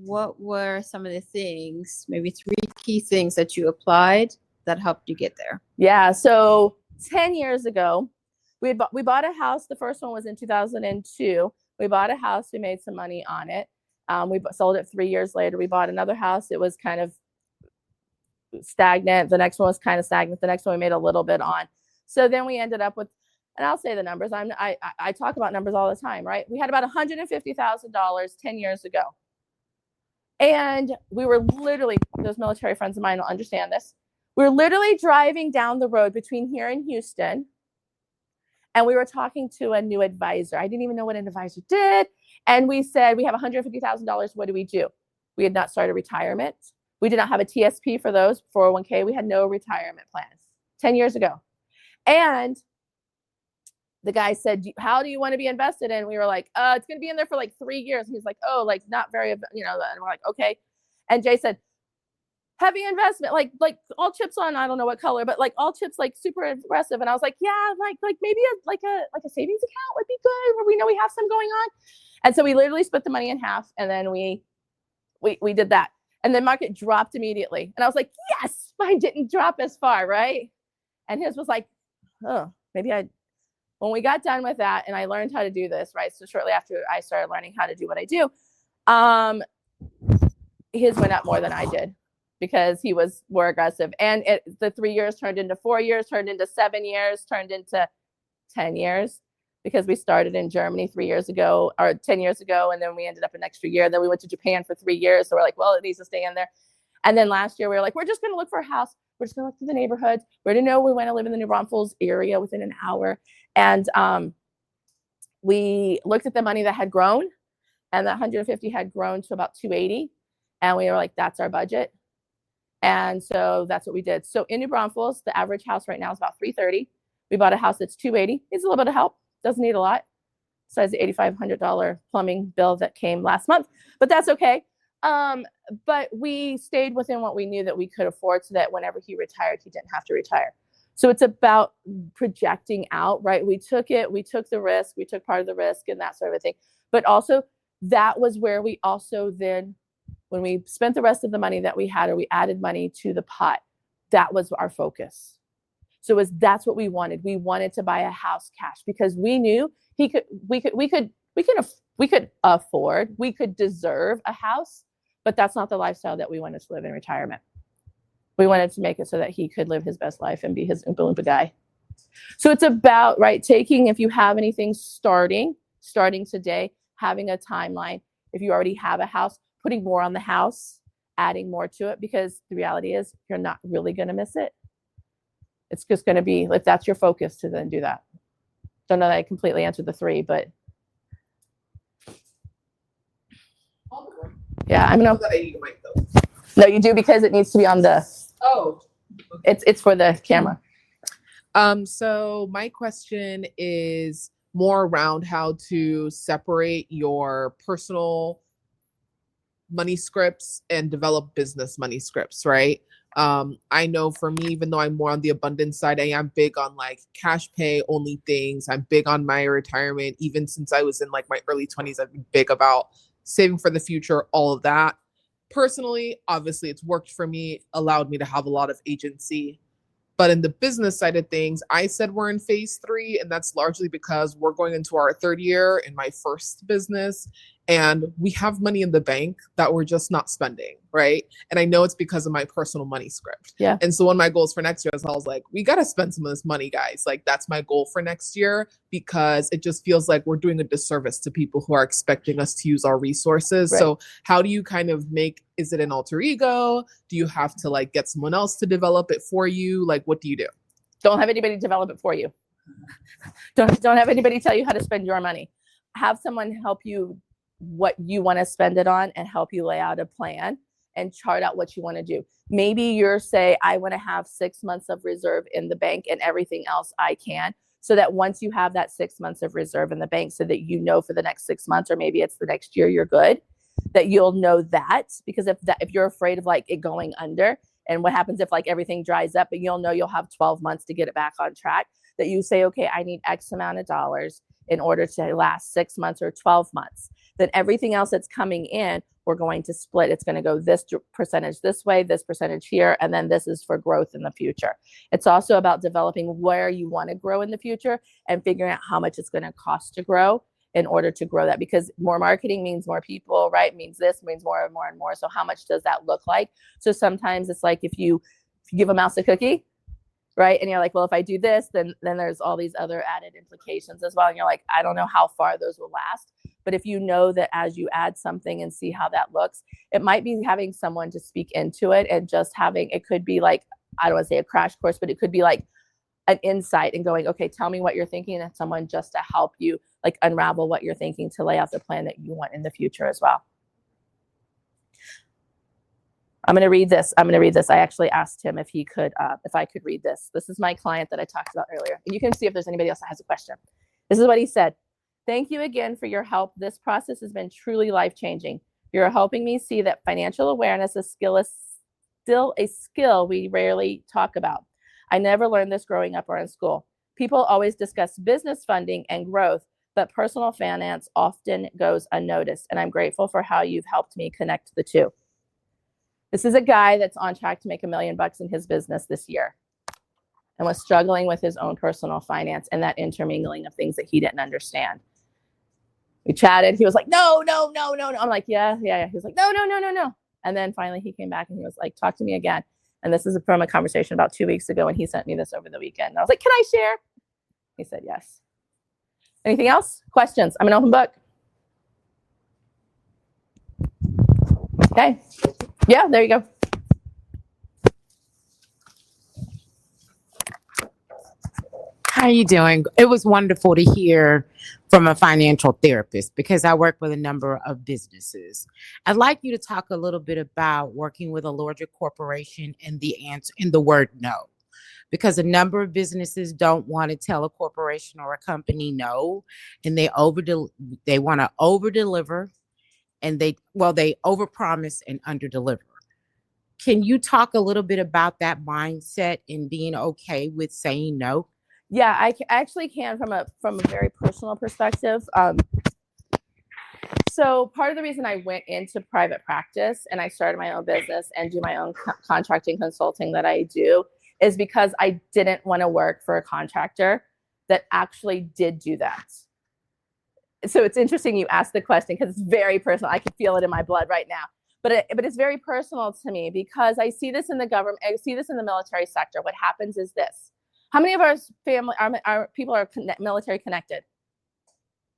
What were some of the things, maybe 3 key things that you applied that helped you get there? Yeah. So 10 years ago, we bought a house. The first one was in 2002. We bought a house. We made some money on it. We sold it 3 years later. We bought another house. It was kind of stagnant. The next one was kind of stagnant. The next one we made a little bit on. So then we ended up with, and I'll say the numbers. I talk about numbers all the time, right? We had about $150,000 10 years ago. And we were literally, those military friends of mine will understand this. We were literally driving down the road between here and Houston. And we were talking to a new advisor. I didn't even know what an advisor did. And we said, we have $150,000. What do we do? We had not started retirement. We did not have a TSP for those, 401k. We had no retirement plans 10 years ago. And the guy said, how do you want to be invested in? We were like, it's going to be in there for like 3 years. And he's like, oh, like not very, and we're like, okay. And Jay said, heavy investment, like all chips on, I don't know what color, but like all chips, like super aggressive. And I was like, yeah, like maybe a savings account would be good where we know we have some going on. And so we literally split the money in half, and then we did that. And the market dropped immediately. And I was like, yes, mine didn't drop as far, right? And his was like, oh, when we got done with that and I learned how to do this, right? So shortly after I started learning how to do what I do, his went up more than I did because he was more aggressive. And the 3 years turned into 4 years, turned into 7 years, turned into 10 years because we started in Germany 3 years ago or 10 years ago. And then we ended up an extra year. Then we went to Japan for 3 years. So we're like, well, it needs to stay in there. And then last year we were like, we're just going to look for a house. We're just going to look through the neighborhoods. We didn't know we want to live in the New Braunfels area within an hour. And we looked at the money that had grown, and the 150 had grown to about 280. And we were like, that's our budget. And so that's what we did. So in New Braunfels, the average house right now is about 330. We bought a house that's 280. Needs a little bit of help. Doesn't need a lot. Besides the $8,500 plumbing bill that came last month, but that's okay. But we stayed within what we knew that we could afford so that whenever he retired, he didn't have to retire. So it's about projecting out, right? We took the risk, we took part of the risk and that sort of thing. But also that was where we also then, when we spent the rest of the money that we had, or we added money to the pot, that was our focus. So that's what we wanted. We wanted to buy a house cash because we knew we could afford, we could deserve a house, but that's not the lifestyle that we wanted to live in retirement. We wanted to make it so that he could live his best life and be his Oompa Loompa guy. So it's about, right, taking, if you have anything starting today, having a timeline. If you already have a house, putting more on the house, adding more to it, because the reality is you're not really going to miss it. It's just going to be, if that's your focus, to then do that. Don't know that I completely answered the three, but yeah, I'm going to. No, you do, because it needs to be on the. Oh. It's for the camera. So my question is more around how to separate your personal money scripts and develop business money scripts, right? I know for me, even though I'm more on the abundance side, I am big on like cash pay only things. I'm big on my retirement. Even since I was in like my early 20s, I've been big about saving for the future, all of that. Personally, obviously it's worked for me, allowed me to have a lot of agency. But in the business side of things, I said we're in phase 3, and that's largely because we're going into our 3rd year in my first business, and we have money in the bank that we're just not spending, right? And I know it's because of my personal money script. Yeah. And so one of my goals for next year is I was like, we got to spend some of this money, guys. Like, that's my goal for next year, because it just feels like we're doing a disservice to people who are expecting us to use our resources. Right. So how do you kind of is it an alter ego? Do you have to like get someone else to develop it for you? Like, what do you do? Don't have anybody develop it for you. Don't have anybody tell you how to spend your money. Have someone help you what you want to spend it on and help you lay out a plan and chart out what you want to do. Maybe you're say, I want to have 6 months of reserve in the bank and everything else I can, so that once you have that 6 months of reserve in the bank, so that you know for the next 6 months, or maybe it's the next year, you're good, that you'll know that. Because if you're afraid of like it going under, and what happens if like everything dries up, but you'll know you'll have 12 months to get it back on track, that you say, okay, I need X amount of dollars in order to last 6 months or 12 months. Then everything else that's coming in, we're going to split. It's going to go this percentage this way, this percentage here, and then this is for growth in the future. It's also about developing where you want to grow in the future and figuring out how much it's going to cost to grow in order to grow that, because more marketing means more people, right? Means this, means more and more and more. So how much does that look like? So sometimes it's like if you give a mouse a cookie, right? And you're like, well, if I do this, then there's all these other added implications as well. And you're like, I don't know how far those will last. But if you know that as you add something and see how that looks, it might be having someone to speak into it, and just having, it could be like, I don't want to say a crash course, but it could be like an insight and going, okay, tell me what you're thinking, and someone just to help you like unravel what you're thinking to lay out the plan that you want in the future as well. I'm going to read this. I actually asked him if he could, if I could read this. This is my client that I talked about earlier. And you can see if there's anybody else that has a question. This is what he said. Thank you again for your help. This process has been truly life-changing. You're helping me see that financial awareness is still a skill we rarely talk about. I never learned this growing up or in school. People always discuss business funding and growth, but personal finance often goes unnoticed. And I'm grateful for how you've helped me connect the two. This is a guy that's on track to make $1 million in his business this year and was struggling with his own personal finance and that intermingling of things that he didn't understand. We chatted. He was like, no. I'm like, yeah. He was like, no. And then finally he came back and he was like, talk to me again. And this is from a conversation about 2 weeks ago. And he sent me this over the weekend. And I was like, can I share? He said, yes. Anything else? Questions? I'm an open book. Okay. Yeah, there you go. How are you doing? It was wonderful to hear from a financial therapist because I work with a number of businesses. I'd like you to talk a little bit about working with a larger corporation and the answer in the word no. Because a number of businesses don't want to tell a corporation or a company no, and they want to over-deliver, and they overpromise and underdeliver. Can you talk a little bit about that mindset and being okay with saying no? Yeah, I actually can from a very personal perspective. So part of the reason I went into private practice and I started my own business and do my own contracting consulting that I do is because I didn't want to work for a contractor that actually did do that. So it's interesting you asked the question because it's very personal. I can feel it in my blood right now. But it's very personal to me because I see this in the government. I see this in the military sector. What happens is this. How many of our family, our people are military connected?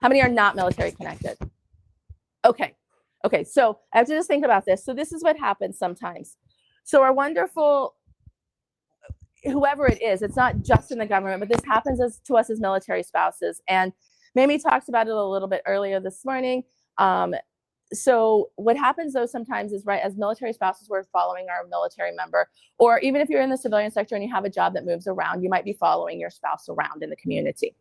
How many are not military connected? Okay. So I have to just think about this. So this is what happens sometimes. So our wonderful, whoever it is, it's not just in the government, but this happens to us as military spouses. And Mamie talked about it a little bit earlier this morning. So what happens though sometimes is, right, as military spouses, we're following our military member, or even if you're in the civilian sector and you have a job that moves around, you might be following your spouse around in the community.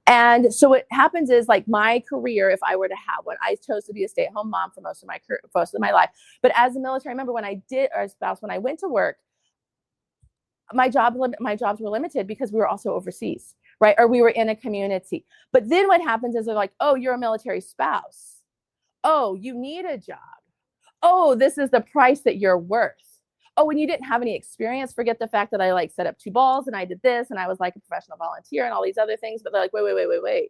And so what happens is, like, my career, if I were to have one, I chose to be a stay-at-home mom for most of my life. But as a military member, when I went to work, my jobs were limited because we were also overseas, right? Or we were in a community. But then what happens is they're like, oh, you're a military spouse. Oh, you need a job. Oh, this is the price that you're worth. Oh, and you didn't have any experience. Forget the fact that I like set up 2 balls and I did this and I was like a professional volunteer and all these other things. But they're like, wait.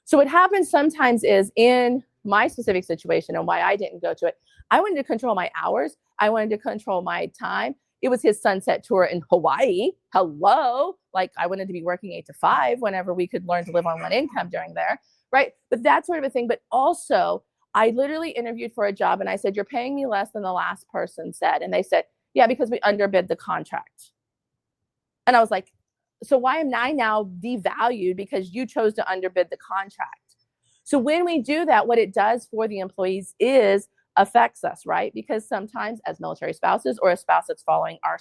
So what happens sometimes is, in my specific situation and why I didn't go to it, I wanted to control my hours. I wanted to control my time. It was his sunset tour in Hawaii. Hello. Like, I wanted to be working 8 to 5 whenever we could learn to live on one income during there. Right. But that sort of a thing. But also, I literally interviewed for a job and I said, you're paying me less than the last person said. And they said, yeah, because we underbid the contract. And I was like, so why am I now devalued because you chose to underbid the contract? So when we do that, what it does for the employees is affects us, right? Because sometimes as military spouses, or a spouse that's following our,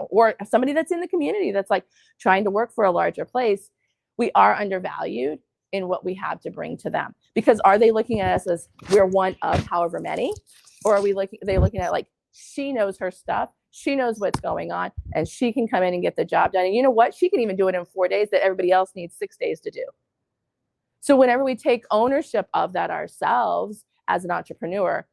or somebody that's in the community that's like trying to work for a larger place, we are undervalued in what we have to bring to them. Because are they looking at us as we're one of however many? Or are they looking at, like, she knows her stuff, she knows what's going on, and she can come in and get the job done. And you know what? She can even do it in 4 days that everybody else needs 6 days to do. So whenever we take ownership of that ourselves as an entrepreneur,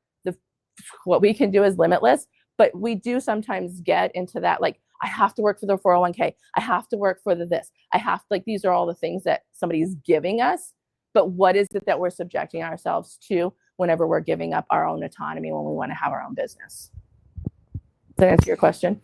what we can do is limitless. But we do sometimes get into that, like, I have to work for the 401k. I have to work for the this. I have to, like, these are all the things that somebody's giving us. But what is it that we're subjecting ourselves to whenever we're giving up our own autonomy when we want to have our own business? Does that answer your question?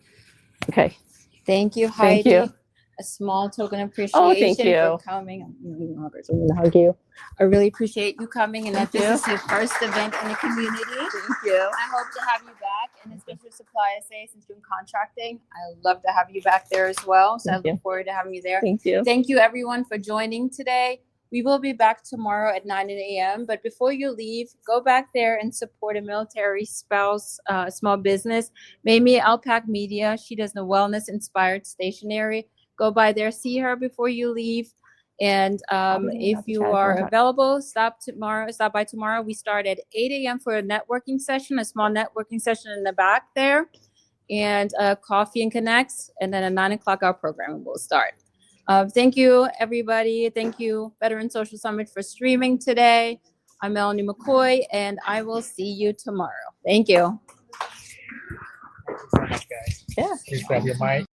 Okay. Thank you, Heidi. Thank you. A small token of appreciation for coming. I'm gonna hug you. I really appreciate you coming, and that this is your first event in the community. Thank you. I hope to have you back, and especially Supply SA, since doing contracting. I love to have you back there as well. So I look forward to having you there. Thank you. Thank you, everyone, for joining today. We will be back tomorrow at 9 a.m. But before you leave, go back there and support a military spouse small business. Mamie Alpac Media. She does the wellness-inspired stationery. Go by there, see her before you leave. And if you are available, stop by tomorrow. We start at 8 a.m. for a networking session, a small networking session in the back there, and coffee and connects. And then at 9 o'clock, our program will start. Thank you, everybody. Thank you, Veteran Social Summit, for streaming today. I'm Melanie McCoy, and I will see you tomorrow. Thank you. Thank you so much, guys. Yeah. Please grab your mic.